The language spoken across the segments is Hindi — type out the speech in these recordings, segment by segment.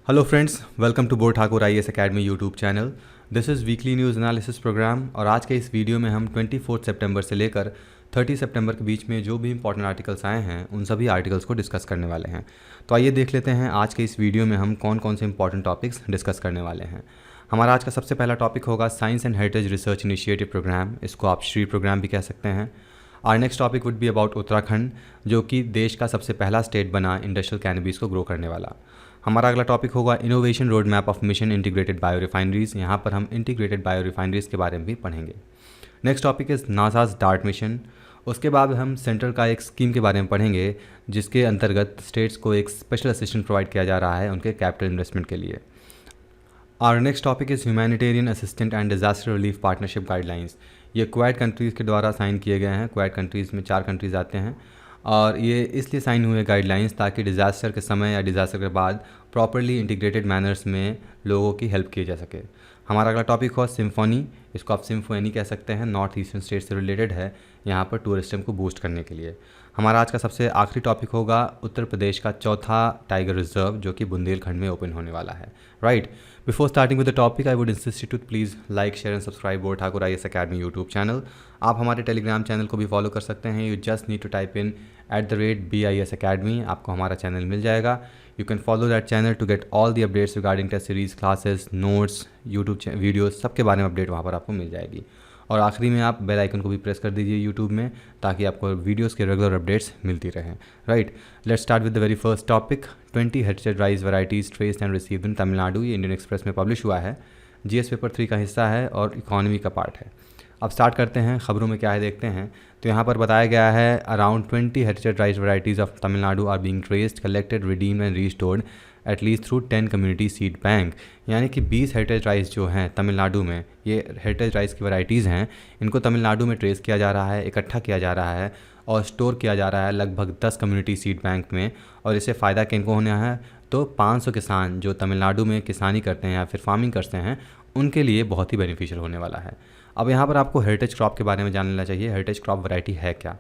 Hello friends, welcome to Bor Thakur IAS academy YouTube channel. This is weekly news analysis programme और आज के इस वीडियो में हम 24 सितंबर से लेकर 30 सितंबर के बीच में जो भी इंपॉर्टेंट आर्टिकल्स आए हैं उन सभी आर्टिकल्स को डिस्कस करने वाले हैं। तो आइए देख लेते हैं आज के इस वीडियो में हम कौन कौन से इंपॉर्टेंट टॉपिक्स डिस्कस करने वाले हैं। हमारा आज का सबसे पहला टॉपिक होगा science and heritage research initiative programme, इसको आप श्री प्रोग्राम भी कह सकते हैं। Our next topic would be about Uttarakhand, जो कि देश का सबसे पहला स्टेट बना इंडस्ट्रियल कैनबिस को ग्रो करने वाला। हमारा अगला टॉपिक होगा innovation road map of mission integrated bio refineries. यहाँ पर हम इंटीग्रेटेड बायो रिफाइनरीज के बारे में भी पढ़ेंगे। Next topic is NASA's dart mission. उसके बाद हम सेंट्रल का एक स्कीम के बारे में पढ़ेंगे जिसके अंतर्गत स्टेट्स को एक स्पेशल असिस्टेंस प्रोवाइड किया जा रहा है उनके कैपिटल इन्वेस्टमेंट के लिए। Our next topic is humanitarian assistant and disaster relief partnership guidelines. ये क्वाड कंट्रीज़ के द्वारा साइन किए गए हैं। क्वाड कंट्रीज़ में 4 कंट्रीज़ आते हैं और ये इसलिए साइन हुए गाइडलाइंस ताकि डिज़ास्टर के समय या डिज़ास्टर के बाद प्रॉपरली इंटीग्रेटेड मैनर्स में लोगों की हेल्प की जा सके। हमारा अगला टॉपिक हो सिम्फोनी, इसको आप सिम्फोनी कह सकते हैं, नॉर्थ ईस्टर्न स्टेट से रिलेटेड है, यहाँ पर टूरिज्म को बूस्ट करने के लिए। हमारा आज का सबसे आखिरी टॉपिक होगा उत्तर प्रदेश का चौथा टाइगर रिजर्व जो कि बुंदेलखंड में ओपन होने वाला है। Right, before starting with the topic I would insist you to please like share and subscribe Bor Thakur IAS academy YouTube channel. आप हमारे टेलीग्राम चैनल को भी फॉलो कर सकते हैं। You just need to type in @BIAS academy, आपको हमारा चैनल मिल जाएगा। You can follow that channel to get all the updates regarding test series, classes, notes, YouTube videos, सबके बारे में अपडेट वहाँ पर आपको मिल जाएगी। और आखिरी में आप बेल आइकन को भी प्रेस कर दीजिए यूट्यूब में ताकि आपको वीडियोस के रेगुलर अपडेट्स मिलती रहें। Right, let's start with the very first topic. 20 heritage rice varieties traced and received in Tamil Nadu. ये इंडियन एक्सप्रेस में पब्लिश हुआ है, GS पेपर 3 का हिस्सा है और इकोनॉमी का पार्ट है। अब स्टार्ट करते हैं, खबरों में क्या है देखते हैं। तो यहाँ पर बताया गया है around 20 heritage rice varieties of Tamil Nadu are being traced, collected, redeemed and restored at least through 10 community seed bank. यानी कि 20 हेरिटेज राइस जो हैं तमिलनाडु में, ये हेरिटेज राइस की वैराइटीज़ हैं, इनको तमिलनाडु में ट्रेस किया जा रहा है, इकट्ठा किया जा रहा है और स्टोर किया जा रहा है लगभग 10 कम्युनिटी सीड बैंक में। और इससे फ़ायदा किनको होना है, तो 500 किसान जो तमिलनाडु में किसानी करते हैं या फिर फार्मिंग करते हैं उनके लिए बहुत ही बेनिफिशियल होने वाला है। अब यहाँ पर आपको हेरिटेज क्रॉप के बारे में जान लेना चाहिए। हेरिटेज क्रॉप वैरायटी है क्या?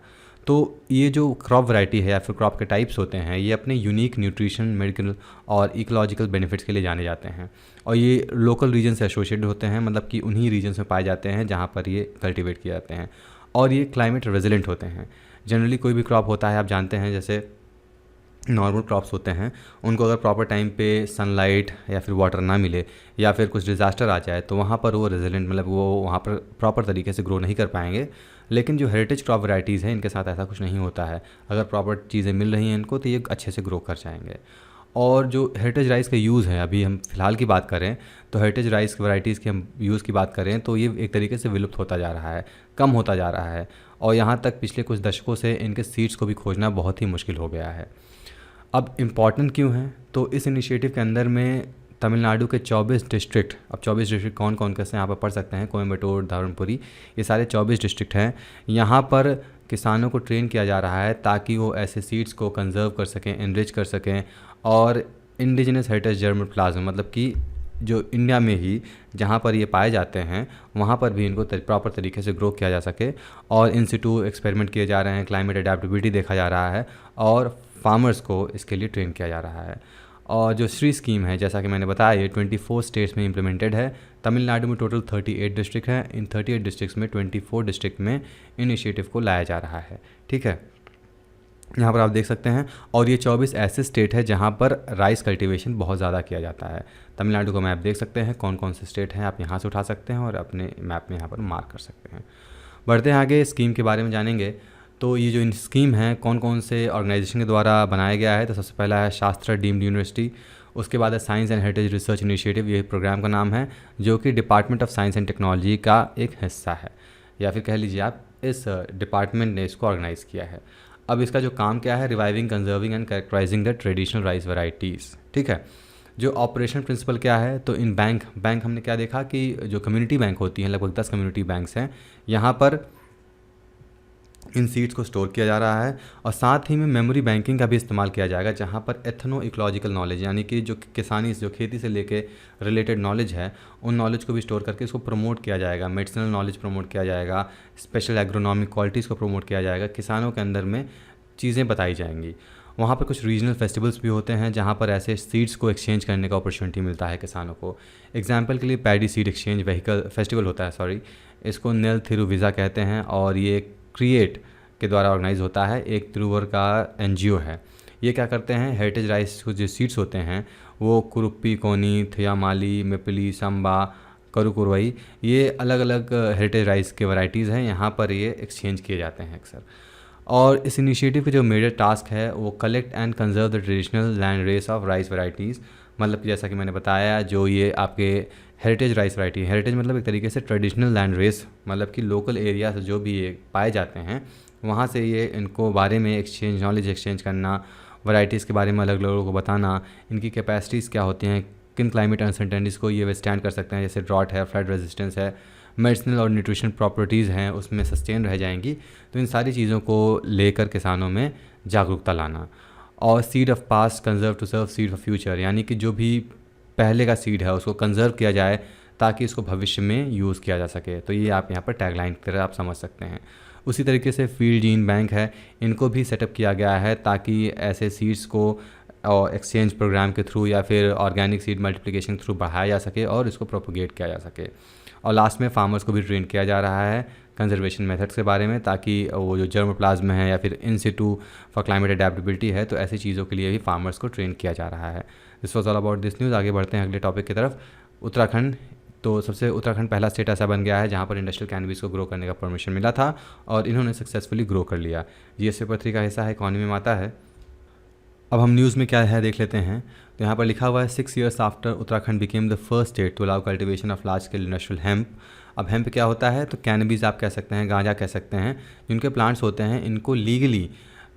तो ये जो क्रॉप वैरायटी है या फिर क्रॉप के टाइप्स होते हैं, ये अपने यूनिक न्यूट्रिशन, मेडिकल और इकोलॉजिकल बेनिफिट्स के लिए जाने जाते हैं और ये लोकल रीजन से एसोसिएटेड होते हैं, मतलब कि उन्हीं रीजन्स में पाए जाते हैं जहाँ पर ये कल्टीवेट किए जाते हैं। और ये क्लाइमेट रेजिलेंट होते हैं। जनरली कोई भी क्रॉप होता है, आप जानते हैं, जैसे नॉर्मल क्रॉप्स होते हैं, उनको अगर प्रॉपर टाइम पे सनलाइट या फिर वाटर ना मिले या फिर कुछ डिज़ास्टर आ जाए तो वहाँ पर वो रेजिलेंट, मतलब वो वहाँ पर प्रॉपर तरीके से ग्रो नहीं कर पाएंगे। लेकिन जो हेरिटेज क्रॉप वैराइटीज़ हैं इनके साथ ऐसा कुछ नहीं होता है। अगर प्रॉपर चीज़ें मिल रही हैं इनको तो ये अच्छे से ग्रो कर जाएंगे। और जो हेरिटेज राइस का यूज़ है, अभी हम फ़िलहाल की बात करें तो हेरिटेज राइस वैराइटीज़ के हम यूज़ की बात करें तो ये एक तरीके से विलुप्त होता जा रहा है, कम होता जा रहा है और यहाँ तक पिछले कुछ दशकों से इनके सीड्स को भी खोजना बहुत ही मुश्किल हो गया है। अब इम्पॉर्टेंट क्यों है, तो इस इनिशिएटिव के अंदर में तमिलनाडु के 24 डिस्ट्रिक्ट, अब 24 डिस्ट्रिक्ट कौन कौन कैसे यहाँ पर पढ़ सकते हैं, कोयम्बटूर, धर्मपुरी, ये सारे 24 डिस्ट्रिक्ट हैं। यहाँ पर किसानों को ट्रेन किया जा रहा है ताकि वो ऐसे सीड्स को कंजर्व कर सकें, एनरिच कर सकें और इंडिजिनस हेरिटेज जर्मोप्लाज्म, मतलब कि जो इंडिया में ही जहाँ पर ये पाए जाते हैं वहाँ पर भी इनको प्रॉपर तरीके से ग्रो किया जा सके। और इन सिटू एक्सपेरिमेंट किए जा रहे हैं, क्लाइमेट अडेप्टेबिलिटी देखा जा रहा है और फार्मर्स को इसके लिए ट्रेन किया जा रहा है। और जो श्री स्कीम है, जैसा कि मैंने बताया, ये 24 स्टेट्स में इम्प्लीमेंटेड है। तमिलनाडु में टोटल 38 डिस्ट्रिक्ट हैं। इन 38 डिस्ट्रिक्ट्स में 24 डिस्ट्रिक्ट में इनिशिएटिव को लाया जा रहा है। ठीक है, यहाँ पर आप देख सकते हैं। और ये 24 ऐसे स्टेट है जहाँ पर राइस कल्टीवेशन बहुत ज़्यादा किया जाता है। तमिलनाडु का मैप देख सकते हैं, कौन कौन से स्टेट हैं, आप यहाँ से उठा सकते हैं और अपने मैप में यहाँ पर मार्क कर सकते हैं। बढ़ते हैं आगे, स्कीम के बारे में जानेंगे। तो ये जो स्कीम है कौन कौन से ऑर्गेनाइजेशन के द्वारा बनाया गया है, तो सबसे पहला है शास्त्रा डीम्ड यूनिवर्सिटी। उसके बाद है science and heritage research initiative, ये प्रोग्राम का नाम है, जो कि department of science and technology का एक हिस्सा है, या फिर कह लीजिए आप इस डिपार्टमेंट ने इसको ऑर्गेनाइज़ किया है। अब इसका जो काम क्या है, reviving, conserving and characterising the traditional rice varieties. ठीक है, जो ऑपरेशन प्रिंसिपल क्या है, तो इन बैंक हमने क्या देखा कि जो कम्युनिटी बैंक होती हैं, लगभग 10 कम्युनिटी बैंक्स हैं, यहाँ पर इन सीड्स को स्टोर किया जा रहा है। और साथ ही में मेमोरी बैंकिंग का भी इस्तेमाल किया जाएगा, जहाँ पर एथनो इकोलॉजिकल नॉलेज, यानी कि जो किसानी, जो खेती से लेके रिलेटेड नॉलेज है, उन नॉलेज को भी स्टोर करके इसको प्रमोट किया जाएगा। मेडिसिनल नॉलेज प्रमोट किया जाएगा, स्पेशल एग्रोनॉमिक क्वालिटीज़ को प्रमोट किया जाएगा, किसानों के अंदर में चीज़ें बताई जाएंगी। वहाँ पर कुछ रीजनल फेस्टिवल्स भी होते हैं जहाँ पर ऐसे सीड्स को एक्सचेंज करने का अपॉर्चुनिटी मिलता है किसानों को। एग्जाम्पल के लिए paddy seed exchange vehicle festival होता है, सॉरी, इसको नेल थिरुविज़ा कहते हैं, और ये क्रिएट के द्वारा ऑर्गेनाइज होता है, एक तिरुवर का एनजीओ है। ये क्या करते हैं, हेरिटेज राइस को जो सीड्स होते हैं वो कुरुप्पी, कोनी, थियामाली, मेपली, सांबा, करुकुरवई, ये अलग अलग हेरिटेज राइस के वैरायटीज़ हैं, यहाँ पर ये एक्सचेंज किए जाते हैं अक्सर। और इस इनिशिएटिव का जो मेजर टास्क है वो collect and conserve the traditional land race of rice varieties, मतलब कि जैसा कि मैंने बताया, जो ये आपके हेरिटेज राइस वैरायटी, हेरिटेज मतलब एक तरीके से ट्रेडिशनल लैंड रेस, मतलब कि लोकल एरिया से जो भी ये पाए जाते हैं वहाँ से ये इनको बारे में एक्सचेंज, नॉलेज एक्सचेंज करना, वैरायटीज़ के बारे में अलग लोगों को बताना, इनकी कैपेसिटीज़ क्या होती हैं, किन क्लाइमेट अनसर्टेनिटीज़ को ये विथस्टैंड कर सकते हैं, जैसे ड्रॉट है, फ्लड रेजिस्टेंस है, मेडिसिनल और न्यूट्रिशन प्रॉपर्टीज़ हैं उसमें सस्टेन रह जाएंगी। तो इन सारी चीज़ों को लेकर किसानों में जागरूकता लाना। और seed of past conserve to serve seed of future, यानी कि जो भी पहले का सीड है उसको कंजर्व किया जाए ताकि इसको भविष्य में यूज़ किया जा सके। तो ये आप यहाँ पर टैगलाइन की तरह आप समझ सकते हैं। उसी तरीके से फील्ड जीन बैंक है, इनको भी सेटअप किया गया है ताकि ऐसे सीड्स को और एक्सचेंज प्रोग्राम के थ्रू या फिर ऑर्गेनिक सीड मल्टीप्लिकेशन के थ्रू बढ़ाया जा सके और इसको प्रोपोगेट किया जा सके। और लास्ट में फार्मर्स को भी ट्रेन किया जा रहा है कंजर्वेशन मेथड्स के बारे में, ताकि वो जो जर्मोप्लाज्म है या फिर इन सिटू फॉर क्लाइमेट अडेप्टेबिलिटी है, तो ऐसी चीज़ों के लिए भी फार्मर्स को ट्रेन किया जा रहा है। This was all about this news. आगे बढ़ते हैं अगले टॉपिक की तरफ। उत्तराखंड, तो उत्तराखंड पहला स्टेट ऐसा बन गया है जहाँ पर इंडस्ट्रियल कैनबिस को ग्रो करने का परमिशन मिला था और इन्होंने सक्सेसफुली ग्रो कर लिया। जीएस पेपर 3 का हिस्सा है, इकॉनमी में आता है। अब हम न्यूज़ में क्या है देख लेते हैं। तो यहाँ पर लिखा हुआ है 6 years after Uttarakhand became the first state to allow cultivation of large scale industrial hemp. अब हेम्प क्या होता है, तो कैनबिस आप कह सकते हैं, गांजा कह सकते हैं, जिनके प्लांट्स होते हैं इनको लीगली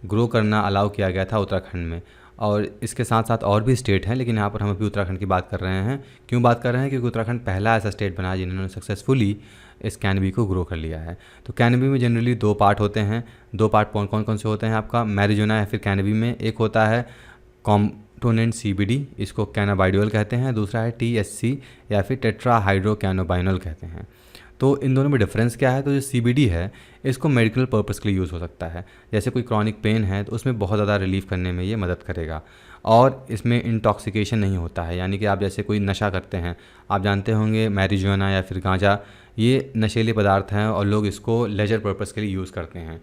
ग्रो करना अलाउ किया गया था उत्तराखंड में। और इसके साथ साथ और भी स्टेट हैं, लेकिन यहाँ पर हम अभी उत्तराखंड की बात कर रहे हैं। क्यों बात कर रहे हैं, क्योंकि उत्तराखंड पहला ऐसा स्टेट बना जिन्होंने सक्सेसफुली इस कैनबी को ग्रो कर लिया है। तो कैनबी में जनरली 2 पार्ट होते हैं। 2 पार्ट कौन कौन से होते हैं आपका, मैरिजुना या फिर कैनबी में एक होता है कॉम्पोनेंट सीबीडी, इसको कैनाबाइडियल कहते हैं, दूसरा है टीएससी या फिर टेट्रा हाइड्रो कैनोबाइनल कहते हैं। तो इन दोनों में डिफरेंस क्या है, तो जो सीबीडी है इसको मेडिकल पर्पस के लिए यूज़ हो सकता है। जैसे कोई क्रॉनिक पेन है तो उसमें बहुत ज़्यादा रिलीफ करने में ये मदद करेगा। और इसमें इंटॉक्सिकेशन नहीं होता है, यानी कि आप जैसे कोई नशा करते हैं, आप जानते होंगे मैरिजुआना या फिर गांजा, ये नशीले पदार्थ हैं और लोग इसको लेजर पर्पस के लिए यूज़ करते हैं,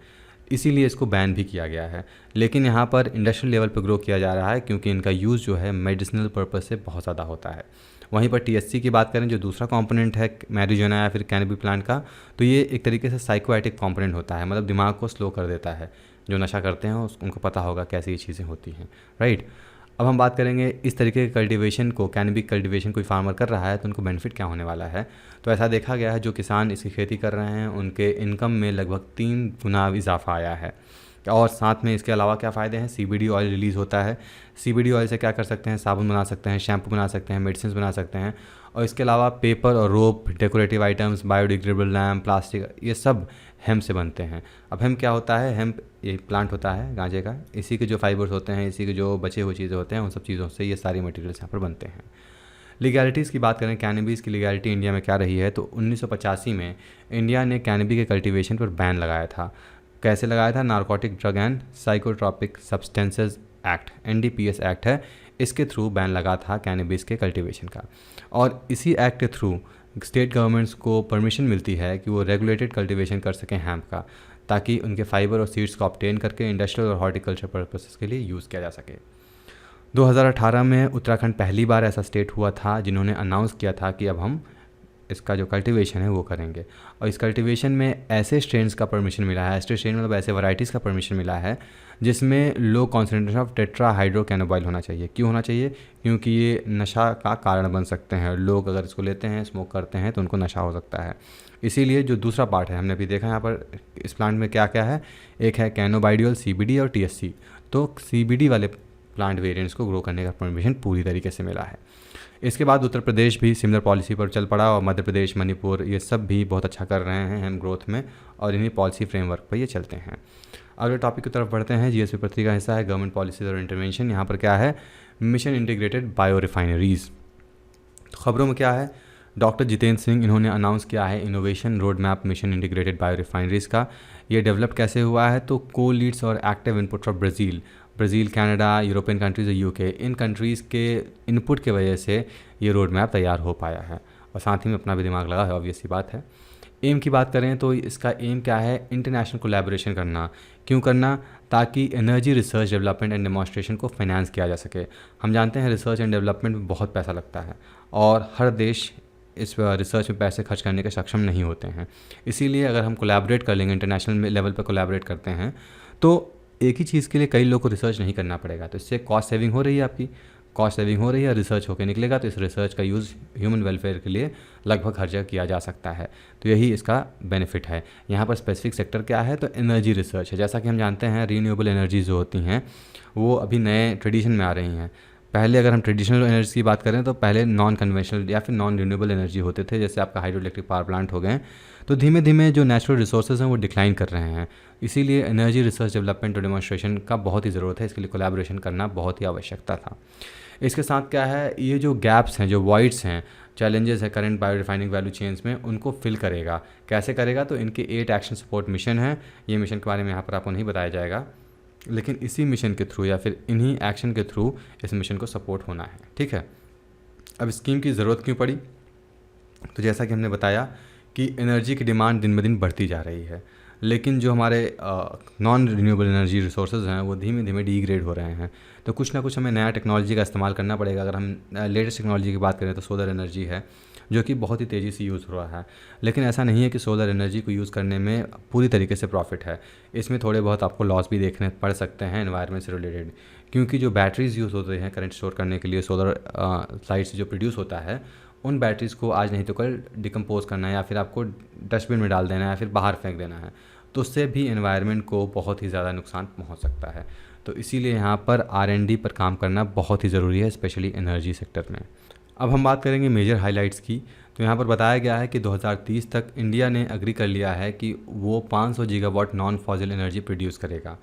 इसीलिए इसको बैन भी किया गया है। लेकिन यहाँ पर इंडस्ट्रियल लेवल पर ग्रो किया जा रहा है क्योंकि इनका यूज़ जो है मेडिसिनल पर्पस से बहुत ज़्यादा होता है। वहीं पर टीएससी की बात करें, जो दूसरा कंपोनेंट है मैरिजुआना या फिर कैनबी प्लांट का, तो ये एक तरीके से साइकोएटिक कंपोनेंट होता है, मतलब दिमाग को स्लो कर देता है। जो नशा करते हैं उनको पता होगा कैसी ये चीज़ें होती हैं, राइट। अब हम बात करेंगे इस तरीके के कल्टीवेशन को, कैनबिक कल्टीवेशन कोई फार्मर कर रहा है तो उनको बेनिफिट क्या होने वाला है। तो ऐसा देखा गया है जो किसान इसकी खेती कर रहे हैं उनके इनकम में लगभग 3 गुना इजाफा आया है। और साथ में इसके अलावा क्या फ़ायदे हैं, सीबीडी ऑयल रिलीज़ होता है। सीबीडी ऑयल से क्या कर सकते हैं, साबुन बना सकते हैं, शैम्पू बना सकते हैं, मेडिसिन बना सकते हैं। और इसके अलावा पेपर और rope, decorative items, biodegradable lamp, plastic, ये सब हेम्प से बनते हैं। अब हेम्प क्या होता है, हेम्प ये प्लांट होता है गांजे का, इसी के जो फाइबर्स होते हैं, इसी के जो बचे हुए चीज़ें होते हैं, उन सब चीज़ों से ये सारी मटेरियल्स यहाँ पर बनते हैं। लीगैलिटीज़ की बात करें, कैनबिस की लीगैलिटी इंडिया में क्या रही है, तो 1985 में इंडिया ने कैनबी के कल्टीवेशन पर बैन लगाया था। कैसे लगाया था, narcotic drug and psychotropic substances act, NDPS act है, इसके थ्रू बैन लगा था कैनबिस के कल्टीवेशन का। और इसी एक्ट के थ्रू स्टेट गवर्नमेंट्स को परमिशन मिलती है कि वो रेगुलेटेड कल्टीवेशन कर सकें हेम्प का, ताकि उनके फाइबर और सीड्स को ऑब्टेन करके इंडस्ट्रियल और हॉर्टिकल्चर पर्पसेस के लिए यूज़ किया जा सके। 2018 में उत्तराखंड पहली बार ऐसा स्टेट हुआ था जिन्होंने अनाउंस किया था कि अब हम इसका जो कल्टीवेशन है वो करेंगे। और इस कल्टीवेशन में ऐसे स्ट्रेन्स का परमिशन मिला है, ऐसे स्ट्रेन मतलब ऐसे वैरायटीज़ का परमिशन मिला है जिसमें low concentration of tetrahydrocannabinol होना चाहिए। क्यों होना चाहिए, क्योंकि ये नशा का कारण बन सकते हैं। लोग अगर इसको लेते हैं, स्मोक करते हैं, तो उनको नशा हो सकता है। इसीलिए जो दूसरा पार्ट है, हमने अभी देखा यहाँ पर इस प्लांट में क्या क्या है, एक है कैनोबाइडियल, सीबीडी और टीएससी। तो सीबीडी वाले प्लांट वेरिएंट्स को ग्रो करने का परमिशन पूरी तरीके से मिला है। इसके बाद उत्तर प्रदेश भी सिमिलर पॉलिसी पर चल पड़ा और मध्य प्रदेश, मणिपुर, ये सब भी बहुत अच्छा कर रहे हैं हेम्प ग्रोथ में और इन्हीं पॉलिसी फ्रेमवर्क पर ये चलते हैं। अगले टॉपिक की तरफ बढ़ते हैं। जीएस पेपर 3 का हिस्सा है गवर्नमेंट पॉलिसीज और इंटरवेंशन। यहाँ पर क्या है, मिशन इंटीग्रेटेड बायो रिफाइनरीज। तो खबरों में क्या है, डॉक्टर जितेंद्र सिंह इन्होंने अनाउंस किया है innovation road map mission integrated bio refineries का। ये डेवलप कैसे हुआ है, तो कोल लीड्स और active input from Brazil, Brazil, Canada, European countries और यूके, इन कंट्रीज़ के इनपुट की वजह से ये रोड मैप तैयार हो पाया है और साथ ही में अपना भी दिमाग लगा है, ऑब्वियस सी बात है। एम की बात करें तो इसका एम क्या है, इंटरनेशनल कोलैबोरेशन करना। क्यों करना? ताकि energy research development and demonstration को फाइनेंस किया जा सके। हम जानते हैं रिसर्च एंड डेवलपमेंट में बहुत पैसा लगता है और हर देश इस रिसर्च में पैसे खर्च करने के सक्षम नहीं होते हैं। इसीलिए अगर हम कोलैबोरेट कर लेंगे, इंटरनेशनल लेवल पर कोलैबोरेट करते हैं, तो एक ही चीज़ के लिए कई लोगों को रिसर्च नहीं करना पड़ेगा। तो इससे कॉस्ट सेविंग हो रही है, आपकी कॉस्ट सेविंग हो रही है, रिसर्च होकर निकलेगा तो इस रिसर्च का यूज़ ह्यूमन वेलफेयर के लिए लगभग हर जगह किया जा सकता है। तो यही इसका बेनिफिट है। यहाँ पर स्पेसिफिक सेक्टर क्या है, तो एनर्जी रिसर्च है। जैसा कि हम जानते हैं रीन्यूएबल एनर्जी जो होती हैं वो अभी नए ट्रेडिशन में आ रही हैं। पहले अगर हम ट्रेडिशनल एनर्जी की बात करें तो पहले नॉन कन्वेंशनल या फिर नॉन रिन्यूएबल एनर्जी होते थे, जैसे आपका हाइड्रो इलेक्ट्रिक पावर प्लांट हो गए। तो धीमे धीमे जो नेचुरल रिसोर्सेज हैं वो डिक्लाइन कर रहे हैं। इसीलिए एनर्जी रिसर्च डेवलपमेंट और डेमोन्स्ट्रेशन का बहुत ही ज़रूरत है। इसके लिए कोलैबोरेशन करना बहुत ही आवश्यकता था। इसके साथ क्या है, ये जो गैप्स हैं, जो वॉइड्स हैं, चैलेंजेस है current bio refining value chains में, उनको फिल करेगा। कैसे करेगा? तो इनके 8 एक्शन सपोर्ट मिशन है। ये मिशन के बारे में यहाँ पर आपको नहीं बताया जाएगा, लेकिन इसी मिशन के थ्रू या फिर इन्हीं एक्शन के थ्रू इस मिशन को सपोर्ट होना है। ठीक है, अब स्कीम की ज़रूरत क्यों पड़ी? तो जैसा कि हमने बताया कि एनर्जी की डिमांड दिन ब दिन बढ़ती जा रही है, लेकिन जो हमारे नॉन रिन्यूएबल एनर्जी रिसोर्सेज हैं वो धीमे धीमे डिग्रेड हो रहे हैं। तो कुछ ना कुछ हमें नया टेक्नोलॉजी का इस्तेमाल करना पड़ेगा। अगर हम लेटेस्ट टेक्नोलॉजी की बात करें तो सोलर एनर्जी है, जो कि बहुत ही तेज़ी से यूज़ हो रहा है। लेकिन ऐसा नहीं है कि सोलर एनर्जी को यूज़ करने में पूरी तरीके से प्रॉफिट है। इसमें थोड़े बहुत आपको लॉस भी देखने पड़ सकते हैं एनवायरनमेंट से रिलेटेड, क्योंकि जो बैटरीज़ यूज़ होते हैं करंट स्टोर करने के लिए सोलर साइड से जो प्रोड्यूस होता है, उन बैटरीज़ को आज नहीं तो कल डिकम्पोज करना है या फिर आपको डस्टबिन में डाल देना है या फिर बाहर फेंक देना है, तो उससे भी एनवायरनमेंट को बहुत ही ज़्यादा नुकसान पहुंच सकता है। तो इसीलिए यहाँ पर R&D पर काम करना बहुत ही ज़रूरी है, स्पेशली एनर्जी सेक्टर में। अब हम बात करेंगे मेजर हाइलाइट्स की। तो यहाँ पर बताया गया है कि 2030 तक इंडिया ने एग्री कर लिया है कि वो 500 gigawatt non fossil energy produce करेगा।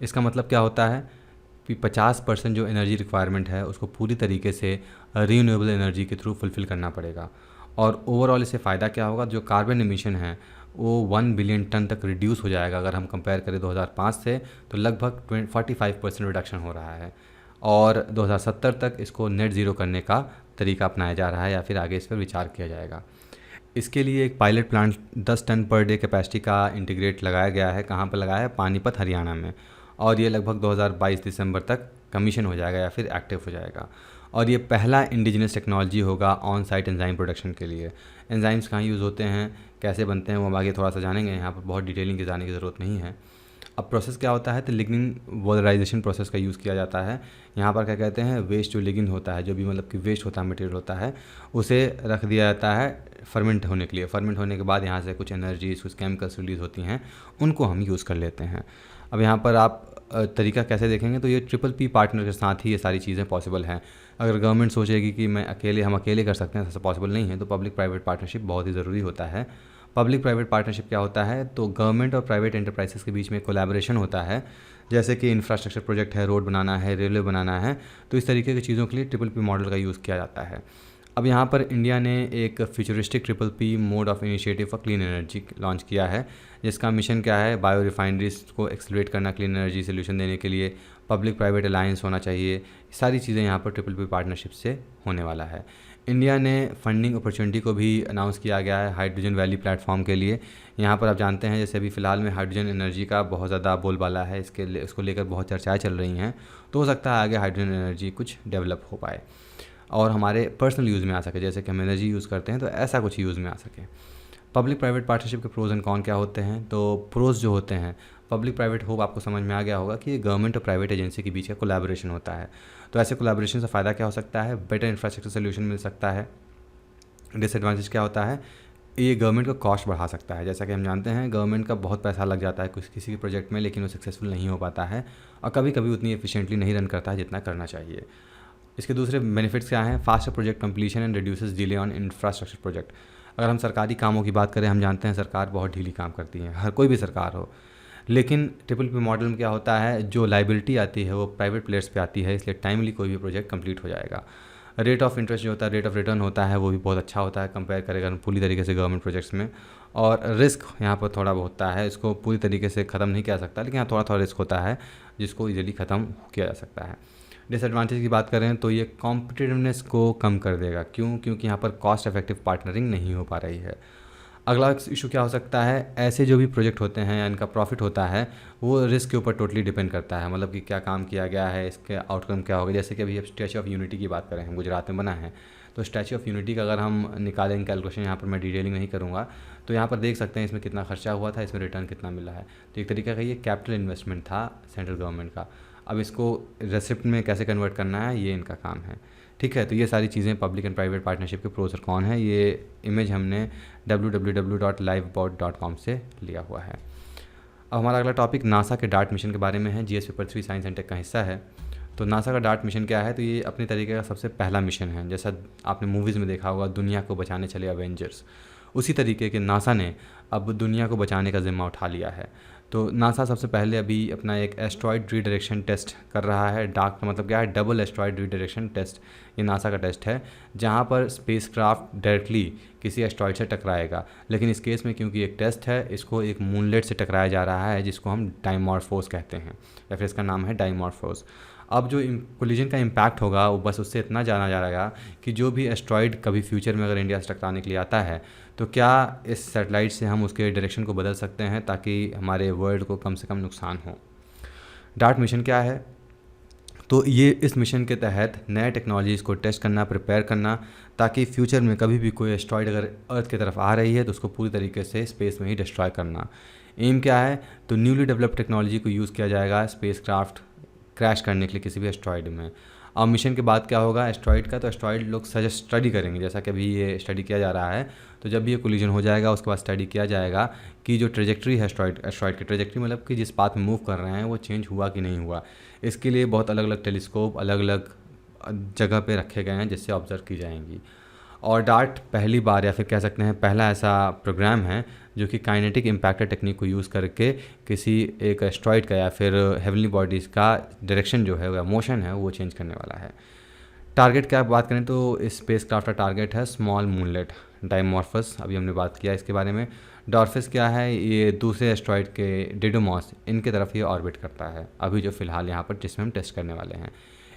इसका मतलब क्या होता है कि 50% जो एनर्जी रिक्वायरमेंट है उसको पूरी तरीके से रीन्यूएबल एनर्जी के थ्रू फुलफ़िल करना पड़ेगा। और ओवरऑल इससे फ़ायदा क्या होगा, जो कार्बन एमिशन है वो 1 बिलियन टन तक रिड्यूस हो जाएगा। अगर हम कंपेयर करें 2005 से तो लगभग 45% रिडक्शन हो रहा है। और 2070 तक इसको नेट ज़ीरो करने का तरीका अपनाया जा रहा है या फिर आगे इस पर विचार किया जाएगा। इसके लिए एक pilot plant 10 ton per day capacity का इंटीग्रेट लगाया गया है। कहाँ पर लगाया है? पानीपत, हरियाणा में। और ये लगभग 2022 दिसंबर तक कमीशन हो जाएगा या फिर एक्टिव हो जाएगा। और ये पहला इंडिजिनस टेक्नोलॉजी होगा ऑन साइट एंजाइम प्रोडक्शन के लिए। एंजाइम्स कहाँ यूज़ होते हैं, कैसे बनते हैं, वो हम आगे थोड़ा सा जानेंगे। यहाँ पर बहुत डिटेलिंग की जाने की ज़रूरत नहीं है। अब प्रोसेस क्या होता है, तो लिग्निन वोलराइजेशन प्रोसेस का यूज़ किया जाता है। यहाँ पर क्या कहते हैं, वेस्ट जो लिग्निन होता है, जो भी मतलब कि वेस्ट होता है, मटेरियल होता है, उसे रख दिया जाता है फर्मेंट होने के लिए। फर्मेंट होने के बाद यहाँ से कुछ एनर्जीज, कुछ केमिकल्स रिलीज़ होती हैं, उनको हम यूज़ कर लेते हैं। अब यहाँ पर आप तरीका कैसे देखेंगे, तो ये PPP पार्टनर के साथ ही ये सारी चीज़ें पॉसिबल हैं। अगर गवर्नमेंट सोचेगी कि हम अकेले कर सकते हैं, ऐसा पॉसिबल नहीं है। तो पब्लिक प्राइवेट पार्टनरशिप बहुत ही ज़रूरी होता है। पब्लिक प्राइवेट पार्टनरशिप क्या होता है, तो गवर्नमेंट और प्राइवेट एंटरप्राइजेस के बीच में कोलैबोरेशन होता है। जैसे कि इंफ्रास्ट्रक्चर प्रोजेक्ट है, रोड बनाना है, रेलवे बनाना है, तो इस तरीके की चीज़ों के लिए PPP मॉडल का यूज़ किया जाता है। अब यहाँ पर इंडिया ने एक futuristic PPP mode of initiative for clean energy launch किया है, जिसका मिशन क्या है, बायो रिफाइनरीज को एक्सेलरेट करना, क्लीन एनर्जी सोल्यूशन देने के लिए पब्लिक प्राइवेट अलायंस होना चाहिए। सारी चीज़ें यहाँ पर PPP पार्टनरशिप से होने वाला है। इंडिया ने फंडिंग अपॉर्चुनिटी को भी अनाउंस किया गया है हाइड्रोजन वैली प्लेटफॉर्म के लिए। यहाँ पर आप जानते हैं जैसे अभी फ़िलहाल में हाइड्रोजन एनर्जी का बहुत ज़्यादा बोलबाला है, इसको लेकर बहुत चर्चाएँ चल रही हैं। तो हो सकता है आगे हाइड्रोजन एनर्जी कुछ डेवलप हो पाए और हमारे पर्सनल यूज़ में आ सके। जैसे कि हम एनर्जी यूज़ करते हैं तो ऐसा कुछ यूज़ में आ सके। पब्लिक प्राइवेट पार्टनरशिप के प्रोज एंड कॉन क्या होते हैं, तो प्रोज जो होते हैं, पब्लिक प्राइवेट होप आपको समझ में आ गया होगा कि ये गवर्नमेंट और प्राइवेट एजेंसी के बीच का कोलैबोरेशन होता है। तो ऐसे कोलैबोरेशन से फ़ायदा क्या हो सकता है, बेटर इंफ्रास्ट्रक्चर सोल्यूशन मिल सकता है। डिसएडवांटेज क्या होता है, ये गवर्नमेंट का कॉस्ट बढ़ा सकता है। जैसा कि हम जानते हैं गवर्नमेंट का बहुत पैसा लग जाता है किसी भी प्रोजेक्ट में, लेकिन वो सक्सेसफुल नहीं हो पाता है और कभी कभी उतनी एफिशिएंटली नहीं रन करता है जितना करना चाहिए। इसके दूसरे बेनिफिट्स क्या हैं, faster project completion and reduces delay on infrastructure project. अगर हम सरकारी कामों की बात करें, हम जानते हैं सरकार बहुत ढीली काम करती है, हर कोई भी सरकार हो। लेकिन PPP मॉडल में क्या होता है, जो लाइबिलिटी आती है वो प्राइवेट प्लेयर्स पे आती है, इसलिए टाइमली कोई भी प्रोजेक्ट कंप्लीट हो जाएगा। रेट ऑफ इंटरेस्ट जो होता है, रेट ऑफ रिटर्न होता है, वो भी बहुत अच्छा होता है कंपेयर करेगा पूरी तरीके से गवर्नमेंट प्रोजेक्ट्स में। और रिस्क यहाँ पर थोड़ा बहुत होता है, इसको पूरी तरीके से ख़त्म नहीं किया सकता, लेकिन यहाँ थोड़ा थोड़ा रिस्क होता है जिसको इजीली ख़त्म किया जा सकता है। डिसएडवांटेज की बात करें तो ये कॉम्पिटिटिवनेस को कम कर देगा। क्यों? क्योंकि यहाँ पर कॉस्ट इफेक्टिव पार्टनरिंग नहीं हो पा रही है। अगला इशू क्या हो सकता है, ऐसे जो भी प्रोजेक्ट होते हैं या इनका प्रॉफिट होता है वो रिस्क के ऊपर टोटली डिपेंड करता है, मतलब कि क्या काम किया गया है, इसके आउटकम क्या होगा। जैसे कि अभी अब स्टैच्यू ऑफ यूनिटी की बात करें, हम गुजरात में बना है, तो स्टैच्यू ऑफ यूनिटी का अगर हम निकालेंगे कैलकुलेशन, यहाँ पर मैं डिटेलिंग नहीं करूँगा, तो यहाँ पर देख सकते हैं इसमें कितना खर्चा हुआ था, इसमें रिटर्न कितना मिला है। तो एक तरीके का ये कैपिटल इन्वेस्टमेंट था सेंट्रल गवर्नमेंट का। अब इसको रेसिप्ट में कैसे कन्वर्ट करना है, ये इनका काम है। ठीक है, तो ये सारी चीज़ें पब्लिक एंड प्राइवेट पार्टनरशिप के प्रोस और कौन है, ये इमेज हमने www.livebot.com से लिया हुआ है। अब हमारा अगला टॉपिक नासा के डार्ट मिशन के बारे में है। GS paper 3 science and tech का हिस्सा है। तो नासा का डार्ट मिशन क्या है, तो ये अपने तरीके का सबसे पहला मिशन है। जैसा आपने मूवीज़ में देखा होगा, दुनिया को बचाने चले अवेंजर्स, उसी तरीके के नासा ने अब दुनिया को बचाने का ज़िम्मा उठा लिया है। तो नासा सबसे पहले अभी अपना एक एस्ट्रॉयड रीडायरेक्शन टेस्ट कर रहा है। डार्क का मतलब क्या है, डबल एस्ट्रॉयड रीडायरेक्शन टेस्ट, ये नासा का टेस्ट है जहाँ पर स्पेसक्राफ्ट डायरेक्टली किसी एस्ट्रॉयड से टकराएगा। लेकिन इस केस में क्योंकि एक टेस्ट है, इसको एक मूनलेट से टकराया जा रहा है जिसको हम डाइमॉर्फोस कहते हैं, या फिर इसका नाम है डाइमॉर्फोस। अब जो कोलिजन का इम्पैक्ट होगा वो बस उससे इतना जाना जा रहेगा कि जो भी एस्ट्रॉयड कभी फ्यूचर में अगर इंडिया से टकराने के लिए आता है, तो क्या इस सैटेलाइट से हम उसके डायरेक्शन को बदल सकते हैं ताकि हमारे वर्ल्ड को कम से कम नुकसान हो। डार्ट मिशन क्या है, तो ये इस मिशन के तहत नए टेक्नोलॉजीज़ को टेस्ट करना, प्रिपेयर करना, ताकि फ्यूचर में कभी भी कोई एस्ट्रॉयड अगर अर्थ की तरफ आ रही है तो उसको पूरी तरीके से स्पेस में ही डिस्ट्रॉय करना। एम क्या है, तो न्यूली डेवलप्ड टेक्नोलॉजी को यूज़ किया जाएगा स्पेसक्राफ्ट क्रैश करने के लिए किसी भी एस्ट्रॉयड में। अब मिशन के बाद क्या होगा एस्ट्रॉयड का, तो एस्ट्रॉयड लोग सजेस्ट स्टडी करेंगे, जैसा कि अभी ये स्टडी किया जा रहा है। तो जब भी ये कोलिजन हो जाएगा उसके बाद स्टडी किया जाएगा कि जो ट्रेजेक्ट्री है एस्ट्रॉयड की ट्रेजेक्ट्री, मतलब कि जिस पाथ में मूव कर रहे हैं वो चेंज हुआ कि नहीं हुआ। इसके लिए बहुत अलग अलग टेलीस्कोप अलग अलग जगह पे रखे गए हैं जिससे ऑब्जर्व की जाएंगी। और डार्ट पहली बार, या फिर कह सकते हैं पहला ऐसा प्रोग्राम है जो कि काइनेटिक इम्पैक्टर टेक्निक को यूज़ करके किसी एक एस्ट्रॉयड का या फिर हेवनली बॉडीज़ का डायरेक्शन जो है या मोशन है वो चेंज करने वाला है। टारगेट क्या बात करें तो इस स्पेसक्राफ्ट का टारगेट है स्मॉल मूनलेट डाइमॉर्फस, अभी हमने बात किया इसके बारे में। डॉर्फिस क्या है, ये दूसरे एस्ट्रॉयड के डिडोमॉस, इनके तरफ ये ऑर्बिट करता है अभी जो फ़िलहाल यहाँ पर जिसमें हम टेस्ट करने वाले हैं।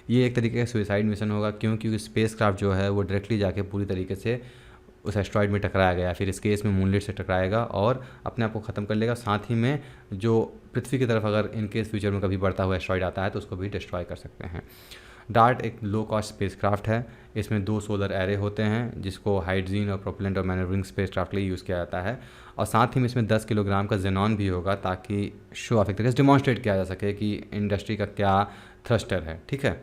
ये एक तरीके का सुसाइड मिशन होगा, क्योंकि स्पेसक्राफ्ट जो है वो डायरेक्टली जाके पूरी तरीके से उस एस्ट्रॉयड में टकराया गया, फिर इस केस में मूनलेट से टकराएगा और अपने आप को ख़त्म कर लेगा। साथ ही में जो पृथ्वी की तरफ अगर इनकेस फ्यूचर में कभी बढ़ता हुआ एस्ट्रॉयड आता है तो उसको भी डिस्ट्रॉय कर सकते हैं। डार्ट एक लो कॉस्ट स्पेसक्राफ्ट है। इसमें 2 सोलर एरे होते हैं जिसको हाइड्रोजन और प्रोपेलेंट और मैनेवरिंग स्पेसक्राफ्ट के लिए यूज़ किया जाता है। और साथ ही में इसमें 10 किलोग्राम का जेनॉन भी होगा ताकि शो ऑफ एक तरीके से डिमॉन्स्ट्रेट किया जा सके कि इंडस्ट्री का क्या थ्रस्टर है। ठीक है,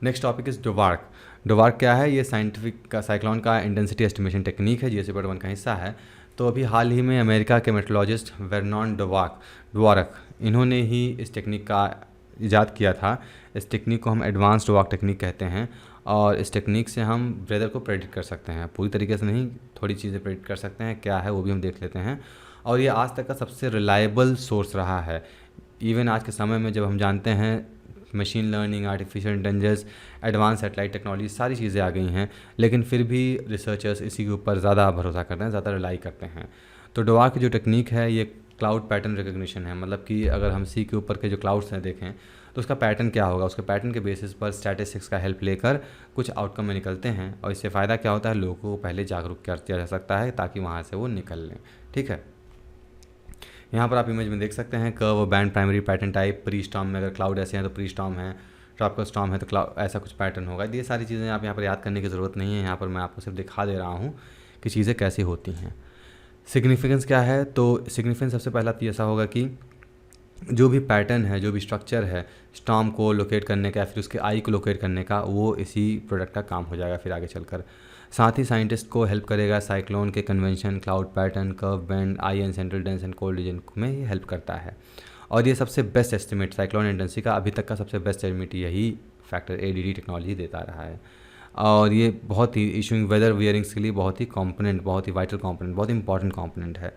नेक्स्ट टॉपिक इज़ डोवार्क। डोवार्क क्या है, ये साइंटिफिक का साइक्लोन का इंटेंसिटी एस्टिमेशन टेक्निक है, जीएस पेपर 1 का हिस्सा है। तो अभी हाल ही में अमेरिका के मेट्रोलॉजिस्ट वर्नॉन डोवार्क इन्होंने ही इस टेक्निक का इजाद किया था। इस टेक्निक को हम एडवांस डोवार्क टेक्निक कहते हैं और इस टेक्निक से हम वेदर को प्रेडिक्ट कर सकते हैं, पूरी तरीके से नहीं, थोड़ी चीज़ें प्रेडिक्ट कर सकते हैं। क्या है वो भी हम देख लेते हैं। और ये आज तक का सबसे रिलायबल सोर्स रहा है। इवन आज के समय में जब हम जानते हैं machine learning, artificial intelligence, advance satellite technology, सारी चीज़ें आ गई हैं, लेकिन फिर भी रिसर्चर्स इसी के ऊपर ज़्यादा भरोसा करते हैं, ज़्यादा रिलाई करते हैं। तो डोवार्क की जो टेक्निक है ये क्लाउड पैटर्न रिकग्निशन है, मतलब कि अगर हम सी के ऊपर के जो क्लाउड्स हैं देखें तो उसका पैटर्न क्या होगा, उसके पैटर्न के बेसिस पर स्टैटिस्टिक्स का हेल्प लेकर कुछ आउटकम में निकलते हैं। और इससे फ़ायदा क्या होता है, लोगों को पहले जागरूक कर दिया जा सकता है ताकि वहाँ से वो निकल लें। ठीक है, यहाँ पर आप इमेज में देख सकते हैं curve band primary pattern type, pre storm में अगर क्लाउड ऐसे हैं तो प्री स्टॉर्म है, ट्रॉपिकल स्टॉर्म है तो क्लाउड, ऐसा कुछ पैटर्न होगा। ये सारी चीज़ें आप यहाँ पर याद करने की ज़रूरत नहीं है, यहाँ पर मैं आपको सिर्फ दिखा दे रहा हूँ कि चीज़ें कैसे होती हैं। सिग्निफिकेंस क्या है, तो सिग्निफिकेंस सबसे पहला तो ऐसा होगा कि जो भी पैटर्न है, जो भी स्ट्रक्चर है स्टॉर्म को लोकेट करने का या फिर उसके आई को लोकेट करने का, वो इसी प्रोडक्ट का काम हो जाएगा फिर आगे चलकर। साथ ही साइंटिस्ट को हेल्प करेगा साइक्लोन के convention, cloud pattern, curve band, I and central dense and cold region में ये हेल्प करता है। और ये सबसे बेस्ट एस्टिमेट साइक्लोन इंटेंसिटी का अभी तक का सबसे बेस्ट एस्टिमेट यही फैक्टर ADD टेक्नोलॉजी देता रहा है। और ये बहुत ही इशूइंग वेदर वियरिंग्स के लिए बहुत ही कॉम्पोनेंट, बहुत ही वाइटल कॉम्पोनेंट, बहुत इंपॉर्टेंट कॉम्पोनेंट है।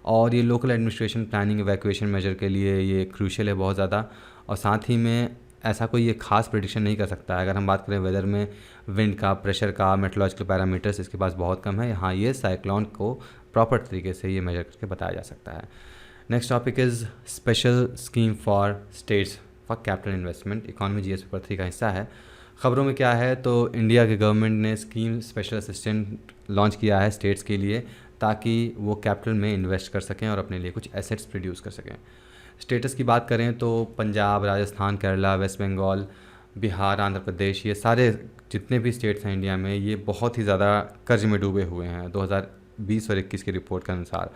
और ये local administration, planning, evacuation major के लिए ये क्रूशियल है बहुत ज़्यादा। और साथ ही में ऐसा कोई ये खास प्रेडिक्शन नहीं कर सकता है। अगर हम बात करें वेदर में, विंड का, प्रेशर का, मेट्रोलॉजिकल पैरामीटर्स इसके पास बहुत कम है। यहाँ ये साइक्लोन को प्रॉपर तरीके से ये मेजर करके बताया जा सकता है। Next topic is special scheme for states for capital investment. Economy GS paper 3 का हिस्सा है। खबरों में क्या है तो इंडिया के गवर्नमेंट ने स्कीम स्पेशल असिस्टेंट लॉन्च किया है स्टेट्स के लिए, ताकि वो कैपिटल में इन्वेस्ट कर सकें और अपने लिए कुछ एसेट्स प्रोड्यूस कर सकें। स्टेटस की बात करें तो पंजाब, राजस्थान, केरला, वेस्ट बंगाल, बिहार, आंध्र प्रदेश, ये सारे जितने भी स्टेट्स हैं इंडिया में, ये बहुत ही ज़्यादा कर्ज में डूबे हुए हैं 2020 और 21 की रिपोर्ट के अनुसार।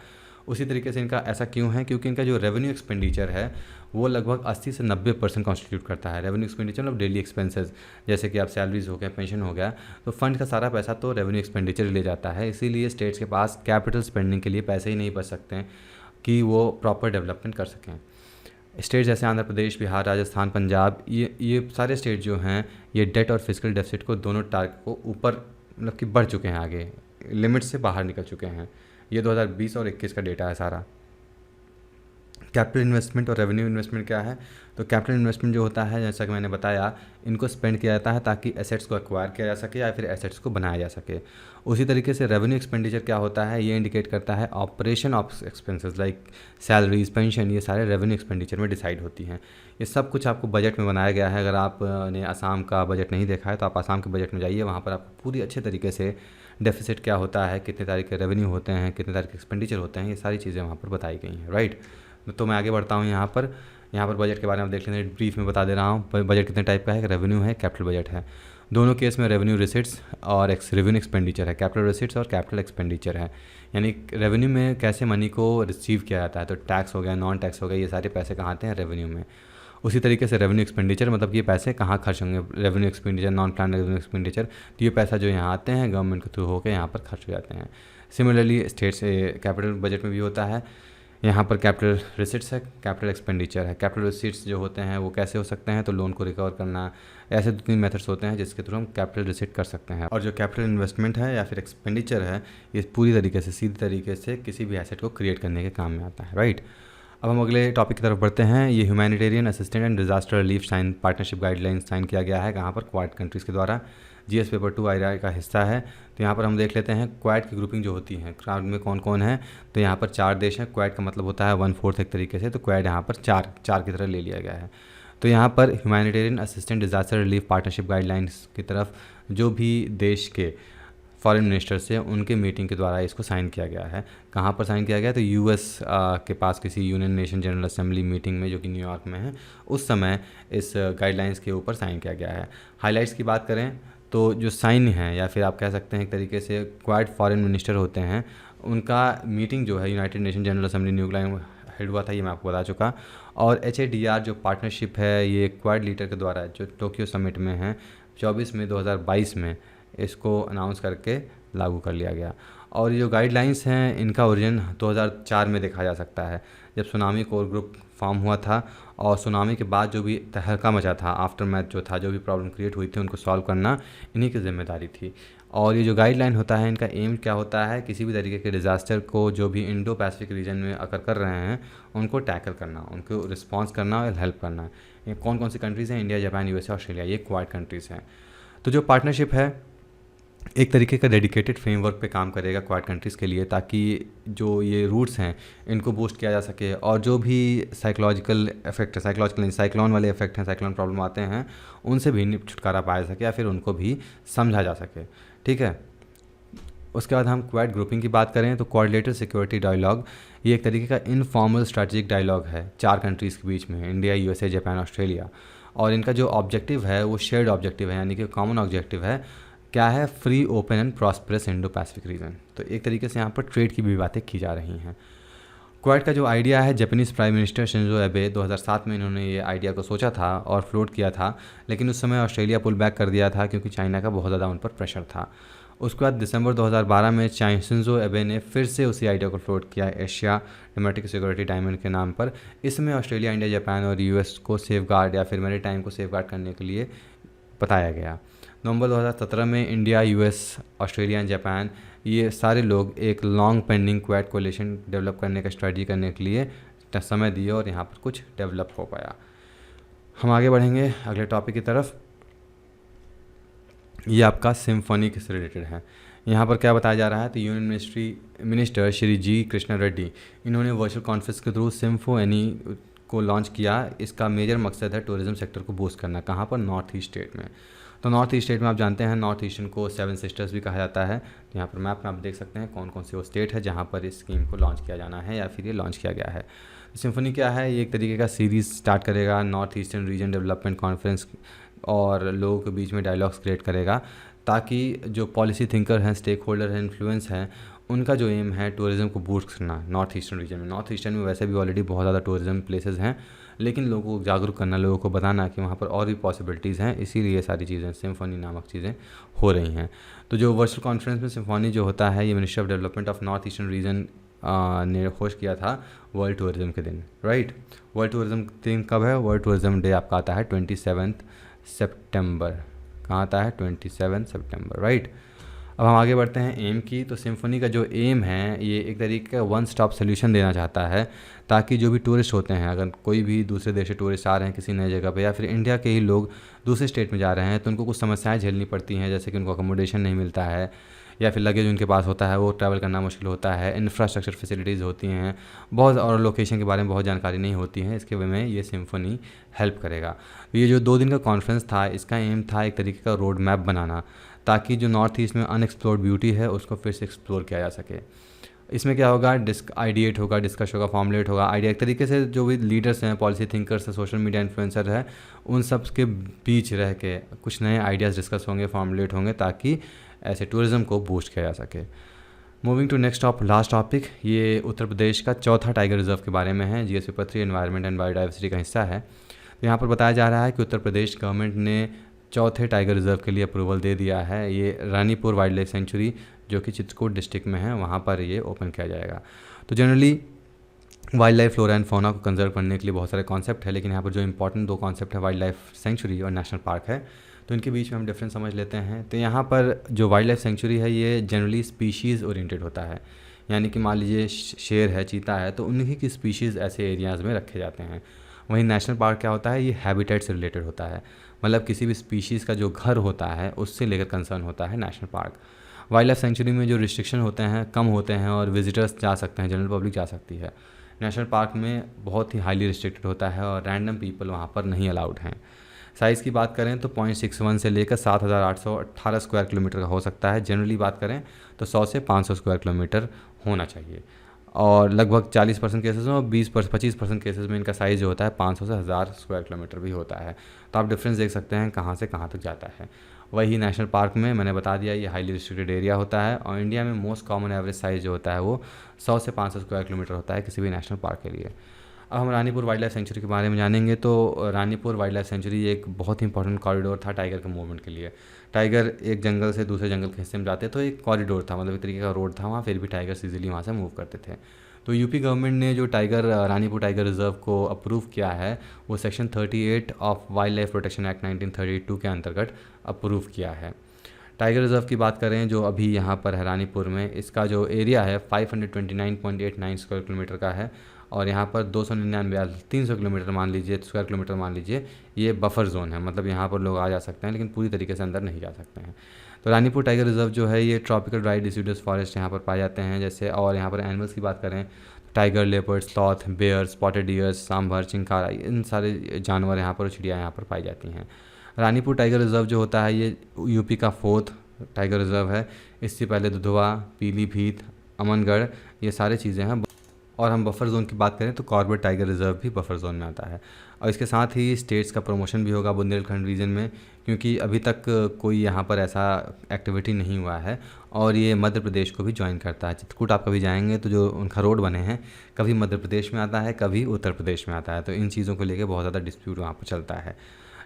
उसी तरीके से इनका ऐसा क्यों है, क्योंकि इनका जो रेवेन्यू एक्सपेंडिचर है वो लगभग 80 से 90% कॉन्स्टिट्यूट करता है। रेवेन्यू एक्सपेंडिचर मतलब डेली एक्सपेंसेस, जैसे कि आप सैलरीज हो गया, पेंशन हो गया, तो फंड का सारा पैसा तो रेवेन्यू एक्सपेंडिचर ले जाता है। इसीलिए स्टेट्स के पास कैपिटल स्पेंडिंग के लिए पैसे ही नहीं बच सकते हैं कि वो प्रॉपर डेवलपमेंट कर सकें। स्टेट जैसे आंध्र प्रदेश, बिहार, राजस्थान, पंजाब, ये सारे स्टेट जो हैं ये डेट और फिजिकल डेफिसिट को दोनों टारगेट को ऊपर मतलब कि बढ़ चुके हैं, आगे लिमिट से बाहर निकल चुके हैं। ये 2020 और 21 का डेटा है सारा। कैपिटल इन्वेस्टमेंट और रेवेन्यू इन्वेस्टमेंट क्या है, तो कैपिटल इन्वेस्टमेंट जो होता है, जैसा कि मैंने बताया, इनको स्पेंड किया जाता है ताकि एसेट्स को एक्वायर किया जा सके या फिर एसेट्स को बनाया जा सके। उसी तरीके से रेवेन्यू एक्सपेंडिचर क्या होता है, ये इंडिकेट करता है operation of expenses like salaries, pension, ये सारे रेवेन्यू एक्सपेंडिचर में डिसाइड होती हैं। ये सब कुछ आपको बजट में बनाया गया है। अगर आपने असम का बजट नहीं देखा है तो आप असम के बजट में जाइए, वहाँ पर आपको पूरी अच्छे तरीके से डेफिसिट क्या होता है, कितने तारीख के रेवेन्यू होते हैं, कितने तारीख के एक्सपेंडिचर होते हैं, ये सारी चीज़ें वहाँ पर बताई गई हैं, राइट। तो मैं आगे बढ़ता हूँ। यहाँ पर बजट के बारे में देख लेते हैं, ब्रीफ में बता दे रहा हूँ। बजट कितने टाइप का है, रेवेन्यू है, कैपिटल बजट है। दोनों केस में रेवेन्यू रिसिट्स और रेवेन्यू एक्सपेंडिचर है, कैपिटल रिसिट्स और कैपिटल एक्सपेंडिचर है। यानी रेवेन्यू में कैसे मनी को रिसीव किया जाता है, तो टैक्स हो गया, नॉन टैक्स हो गया, ये सारे पैसे कहाँ आते हैं, रेवेन्यू में। उसी तरीके से रेवेन्यू एक्सपेंडिचर मतलब ये पैसे कहाँ खर्च होंगे, revenue expenditure, non plan revenue expenditure, तो ये पैसा जो यहाँ आते हैं गवर्नमेंट के थ्रू होकर यहाँ पर खर्च हो जाते हैं। सिमिलरली स्टेट से कैपिटल बजट में भी होता है। यहाँ पर कैपिटल रिसिट्स है, कैपिटल एक्सपेंडिचर है। कैपिटल रिसिट्स जो होते हैं वो कैसे हो सकते हैं, तो लोन को रिकवर करना, ऐसे 2-3 मेथड्स होते हैं जिसके थ्रू हम कैपिटल रिसिट कर सकते हैं। और जो कैपिटल इन्वेस्टमेंट है या फिर एक्सपेंडिचर है, ये पूरी तरीके से सीधी तरीके से किसी भी एसेट को क्रिएट करने के काम में आता है, राइट। अब हम अगले टॉपिक की तरफ बढ़ते हैं। ये humanitarian assistant and disaster relief sign partnership guidelines sign किया गया है, कहाँ पर, क्वाड कंट्रीज़ के द्वारा। जीएस पेपर 2 आईआई का हिस्सा है। तो यहाँ पर हम देख लेते हैं क्वाड की ग्रुपिंग जो होती है, क्वाड में कौन कौन है। तो यहाँ पर 4 देश हैं। क्वाड का मतलब होता है 1/4 एक तरीके से, तो क्वाड यहाँ पर चार की तरह ले लिया गया है। तो यहाँ पर humanitarian assistant disaster relief partnership guidelines की तरफ जो भी देश के फॉरेन मिनिस्टर से उनके मीटिंग के द्वारा इसको साइन किया गया है। कहाँ पर साइन किया गया, तो यूएस के पास किसी union nation general assembly meeting में, जो कि न्यूयॉर्क में है, उस समय इस गाइडलाइंस के ऊपर साइन किया गया है। हाइलाइट्स की बात करें तो जो साइन है, या फिर आप कह सकते हैं एक तरीके से क्वाड फॉरेन मिनिस्टर होते हैं, उनका मीटिंग जो है United nation general assembly New York head हुआ था, ये मैं आपको बता चुका। और HADR जो पार्टनरशिप है, ये क्वाड लीडर के द्वारा जो टोक्यो समिट में है 24 मई 2022 में इसको अनाउंस करके लागू कर लिया गया। और ये जो गाइडलाइंस हैं इनका ओरिजिन 2004 में देखा जा सकता है, जब सुनामी कोर ग्रुप फॉर्म हुआ था। और सुनामी के बाद जो भी तहलका मचा था, आफ्टर मैथ जो था, जो भी प्रॉब्लम क्रिएट हुई थी, उनको सॉल्व करना इन्हीं की जिम्मेदारी थी। और ये जो गाइडलाइन होता है, इनका एम क्या होता है, किसी भी तरीके के डिज़ास्टर को जो भी इंडो पैसिफिक रीजन में अकर कर रहे हैं उनको टैकल करना, उनको रिस्पॉन्स करना और हेल्प करना। ये कौन कौन सी कंट्रीज़ हैं, इंडिया, जापान, USA, ऑस्ट्रेलिया, ये क्वाड कंट्रीज़ हैं। तो जो पार्टनरशिप है एक तरीके का डेडिकेटेड फ्रेमवर्क पे काम करेगा क्वाड कंट्रीज़ के लिए, ताकि जो ये रूट्स हैं इनको बूस्ट किया जा सके, और जो भी साइकोलॉजिकल इफेक्ट है, साइक्लोन वाले इफेक्ट हैं, साइक्लोन प्रॉब्लम आते हैं, उनसे भी छुटकारा पाया सके या फिर उनको भी समझा जा सके, ठीक है। उसके बाद हम क्वाड ग्रुपिंग की बात करें तो कोऑर्डिनेटेड सिक्योरिटी डायलॉग, ये एक तरीके का इनफॉर्मल स्ट्रेटेजिक डायलॉग है 4 कंट्रीज़ के बीच में, इंडिया, USA, जापान, ऑस्ट्रेलिया। और इनका जो ऑब्जेक्टिव है वो शेयर्ड ऑब्जेक्टिव है, यानी कि कॉमन ऑब्जेक्टिव है, क्या है, free, open and prosperous Indo Pacific region. तो एक तरीके से यहाँ पर ट्रेड की भी बातें की जा रही हैं। क्वाड का जो आइडिया है, जापानीज़ प्राइम मिनिस्टर शिंजो एबे 2007 में इन्होंने ये आइडिया को सोचा था और फ्लोट किया था, लेकिन उस समय ऑस्ट्रेलिया पुल बैक कर दिया था क्योंकि चाइना का बहुत ज़्यादा उन पर प्रेशर था। उसके बाद दिसंबर 2012 में शिंजो एबे ने फिर से उसी आइडिया को फ्लोट किया, एशिया डोमेस्टिक सिक्योरिटी डायमंड के नाम पर। इसमें ऑस्ट्रेलिया, इंडिया, जापान और US को सेफगार्ड या फिर मैरीटाइम को सेफगार्ड करने के लिए बताया गया। नवंबर 2017 में इंडिया, US, ऑस्ट्रेलिया, जापान, ये सारे लोग एक long pending quad coalition develop करने का स्ट्रेटजी करने के लिए समय दिए और यहाँ पर कुछ डेवलप हो पाया। हम आगे बढ़ेंगे अगले टॉपिक की तरफ। ये आपका सिम्फनी से रिलेटेड है। यहाँ पर क्या बताया जा रहा है, तो यूनियन मिनिस्टर श्री जी कृष्णा रेड्डी, इन्होंने वर्चुअल कॉन्फ्रेंस के थ्रू सिम्फनी को लॉन्च किया। इसका मेजर मकसद है टूरिज्म सेक्टर को बूस्ट करना। कहाँ पर? नॉर्थ ईस्ट स्टेट में। तो नॉर्थ ईस्ट स्टेट में आप जानते हैं नॉर्थ ईस्टर्न को 7 सिस्टर्स भी कहा जाता है। तो यहाँ पर मैप में आप देख सकते हैं कौन कौन से वो स्टेट है जहाँ पर इस स्कीम को लॉन्च किया जाना है या फिर ये लॉन्च किया गया है। सिम्फनी क्या है? ये एक तरीके का सीरीज़ स्टार्ट करेगा, north eastern region development conference, और लोगों के बीच में डायलॉग्स क्रिएट करेगा ताकि जो पॉलिसी थिंकर हैं, स्टेक होल्डर हैं, इन्फ्लुएंस हैं, उनका जो एम है टूरिज़्म को बूस्ट करना नॉर्थ ईस्टर्न रीजन में। नॉर्थ ईस्टर्न में वैसे भी ऑलरेडी बहुत ज़्यादा टूरिज़्म प्लेसेस हैं, लेकिन लोगों को जागरूक करना, लोगों को बताना कि वहाँ पर और भी पॉसिबिलिटीज़ हैं, इसीलिए ये सारी चीज़ें सिम्फनी नामक चीज़ें हो रही हैं। तो जो वर्चुअल कॉन्फ्रेंस में सिम्फनी जो होता है, ये ministry of development of north eastern region ने होस्ट किया था वर्ल्ड टूरिज़्म के दिन, राइट। वर्ल्ड टूरिज़्म दिन कब है? वर्ल्ड टूरिज़्म डे आपका आता है 27 सितंबर। कहाँ आता है? 27 सितंबर, राइट। अब हम आगे बढ़ते हैं एम की। तो सिम्फनी का जो एम है, ये एक तरीके का वन स्टॉप सोल्यूशन देना चाहता है ताकि जो भी टूरिस्ट होते हैं, अगर कोई भी दूसरे देश से टूरिस्ट आ रहे हैं किसी नई जगह पे, या फिर इंडिया के ही लोग दूसरे स्टेट में जा रहे हैं, तो उनको कुछ समस्याएं झेलनी पड़ती हैं, जैसे कि उनको अकोमोडेशन नहीं मिलता है, या फिर लगेज उनके पास होता है, वो ट्रैवल करना मुश्किल होता है, इंफ्रास्ट्रक्चर फैसिलिटीज़ होती हैं बहुत, और लोकेशन के बारे में बहुत जानकारी नहीं होती है। इसके वे में ये सिम्फनी हेल्प करेगा। तो ये जो 2 दिन का कॉन्फ्रेंस था, इसका एम था एक तरीके का रोड मैप बनाना ताकि जो नॉर्थ ईस्ट में अनएक्सप्लोर्ड ब्यूटी है उसको फिर से एक्सप्लोर किया जा सके। इसमें क्या होगा? आइडिएट होगा, डिस्कस होगा, फॉर्मुलेट होगा आइडिया। एक तरीके से जो भी लीडर्स हैं, पॉलिसी थिंकर्स हैं, सोशल मीडिया इन्फ्लुएंसर है, उन सब के बीच रह के कुछ नए आइडियाज़ डिस्कस होंगे, फॉर्मुलेट होंगे, ताकि ऐसे टूरिज़्म को बूस्ट किया जा सके। Moving to next last topic, ये उत्तर प्रदेश का चौथा टाइगर रिजर्व के बारे में है। GS paper 3 environment and biodiversity का हिस्सा है। तो यहाँ पर बताया जा रहा है कि उत्तर प्रदेश गवर्नमेंट ने चौथे टाइगर रिजर्व के लिए अप्रूवल दे दिया है। ये रानीपुर वाइल्ड लाइफ सेंचुरी जो कि चित्रकूट डिस्ट्रिक्ट में है, वहाँ पर ये ओपन किया जाएगा। तो generally wild life flora and fauna को कंजर्व करने के लिए बहुत सारे कॉन्सेप्ट है, लेकिन यहाँ पर जो इंपॉर्टेंट 2 कॉन्सेप्ट है, वाइल्ड लाइफ सेंचुरी और नेशनल पार्क है, तो इनके बीच में हम डिफरेंस समझ लेते हैं। तो यहाँ पर जो वाइल्ड लाइफ सेंचुरी है, ये जनरली स्पीशीज़ ओरिएंटेड होता है, यानी कि मान लीजिए शेर है, चीता है, तो उन्हीं की स्पीशीज़ ऐसे एरियाज़ में रखे जाते हैं। वहीं नेशनल पार्क क्या होता है? ये हैबिटेट से रिलेटेड होता है, मतलब किसी भी स्पीशीज़ का जो घर होता है उससे लेकर कंसर्न होता है national park. Wild life sanctuary में जो रिस्ट्रिक्शन होते हैं कम होते हैं और विजिटर्स जा सकते हैं, जनरल पब्लिक जा सकती है। नेशनल पार्क में बहुत ही हाईली रिस्ट्रिक्टेड होता है और रैंडम पीपल वहाँ पर नहीं अलाउड हैं। साइज़ की बात करें तो 0.61 से लेकर 7,818 स्क्वायर किलोमीटर का हो सकता है। जनरली बात करें तो 100 से 500 स्क्वायर किलोमीटर होना चाहिए, और लगभग 40% केसेस में और 25% केसेस में इनका साइज़ जो होता है 500 से 1000 स्क्वायर किलोमीटर भी होता है। तो आप डिफरेंस देख सकते हैं कहाँ से कहाँ तक जाता है। वही नेशनल पार्क में मैंने बता दिया ये हाईली रिस्ट्रिक्टेड एरिया होता है, और इंडिया में मोस्ट कॉमन एवरेज साइज़ जो होता है वो 100 से 500 स्क्वायर किलोमीटर होता है किसी भी नेशनल पार्क के लिए। अब हम रानीपुर वाइल्ड लाइफ सेंचुरी के बारे में जानेंगे। तो रानीपुर वाइल्ड लाइफ सेंचुरी एक बहुत ही इंपॉर्टेंट कॉरिडोर था टाइगर के मूवमेंट के लिए। टाइगर एक जंगल से दूसरे जंगल के हिस्से में जाते तो एक कॉरिडोर था, मतलब एक तरीके का रोड था वहाँ, फिर भी टाइगर्स ईजिली वहाँ से मूव करते थे। तो यूपी गवर्नमेंट ने जो रानीपुर टाइगर रिजर्व को अप्रूव किया है, वो section 38 of wild life protection act 1932 के अंतर्गत अप्रूव किया है। टाइगर रिजर्व की बात करें जो अभी यहाँ पर है रानीपुर में, इसका जो एरिया है 529.89 स्क्वायर किलोमीटर का है, और यहाँ पर 300 किलोमीटर मान लीजिए, स्क्वायर किलोमीटर मान लीजिए, ये बफर जोन है, मतलब यहाँ पर लोग आ जा सकते हैं लेकिन पूरी तरीके से अंदर नहीं जा सकते हैं। तो रानीपुर टाइगर रिजर्व जो है ये ट्रॉपिकल ड्राई डिसीडुअस फॉरेस्ट यहाँ पर पाए जाते हैं जैसे, और यहाँ पर एनिमल्स की बात करें tiger, leopard, sloth, bear, spotted deers, sambar, chinkara, इन सारे जानवर यहाँ पर, चिड़िया यहाँ पर पाई जाती हैं। रानीपुर टाइगर रिजर्व जो होता है ये यूपी का 4th टाइगर रिजर्व है। इससे पहले दुधवा, पीलीभीत, अमनगढ़, ये सारे चीज़ें हैं। और हम बफर जोन की बात करें तो कॉर्बेट टाइगर रिजर्व भी बफर जोन में आता है। और इसके साथ ही स्टेट्स का प्रमोशन भी होगा बुंदेलखंड रीजन में, क्योंकि अभी तक कोई यहाँ पर ऐसा एक्टिविटी नहीं हुआ है, और ये मध्य प्रदेश को भी ज्वाइन करता है। चित्रकूट आप कभी जाएंगे तो जो उनका रोड बने हैं, कभी मध्य प्रदेश में आता है, कभी उत्तर प्रदेश में आता है, तो इन चीज़ों को लेकर बहुत ज़्यादा डिस्प्यूट वहाँ पर चलता है।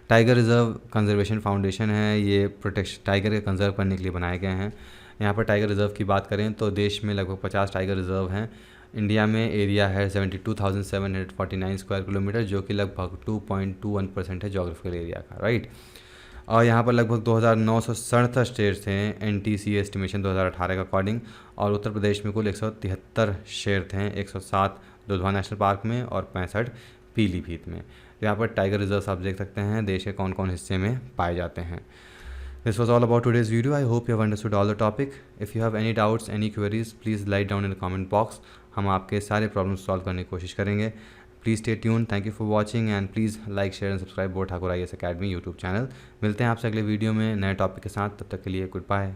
टाइगर रिजर्व कंजर्वेशन फाउंडेशन है, ये प्रोटेक्शन टाइगर के कंजर्व करने के लिए बनाए गए हैं। यहाँ पर टाइगर रिजर्व की बात करें तो देश में लगभग 50 टाइगर रिजर्व हैं। इंडिया में एरिया है 72,749 स्क्वायर किलोमीटर, जो कि लगभग 2.21% है जोग्राफिकल एरिया का, राइट। और यहाँ पर लगभग 2,967 स्टेट्स हैं NTC एस्टिमेशन 2018 के अकॉर्डिंग, और उत्तर प्रदेश में कुल 173 शेर थे, 107 दुधवा नेशनल पार्क में और 65 पीलीभीत में। यहाँ पर टाइगर रिजर्व्स आप देख सकते हैं देश के कौन कौन हिस्से में पाए जाते हैं। This was all about today's video. I hope you have understood all the topic. If you have any doubts, any queries, please write down in the comment box. हम आपके सारे प्रॉब्लम्स सॉल्व करने की कोशिश करेंगे। Please stay tune. Thank you for watching and please like share and subscribe Bor Thakur IAS academy YouTube channel. मिलते हैं आपसे अगले वीडियो में नए टॉपिक के साथ। तब तक के लिए गुड बाय।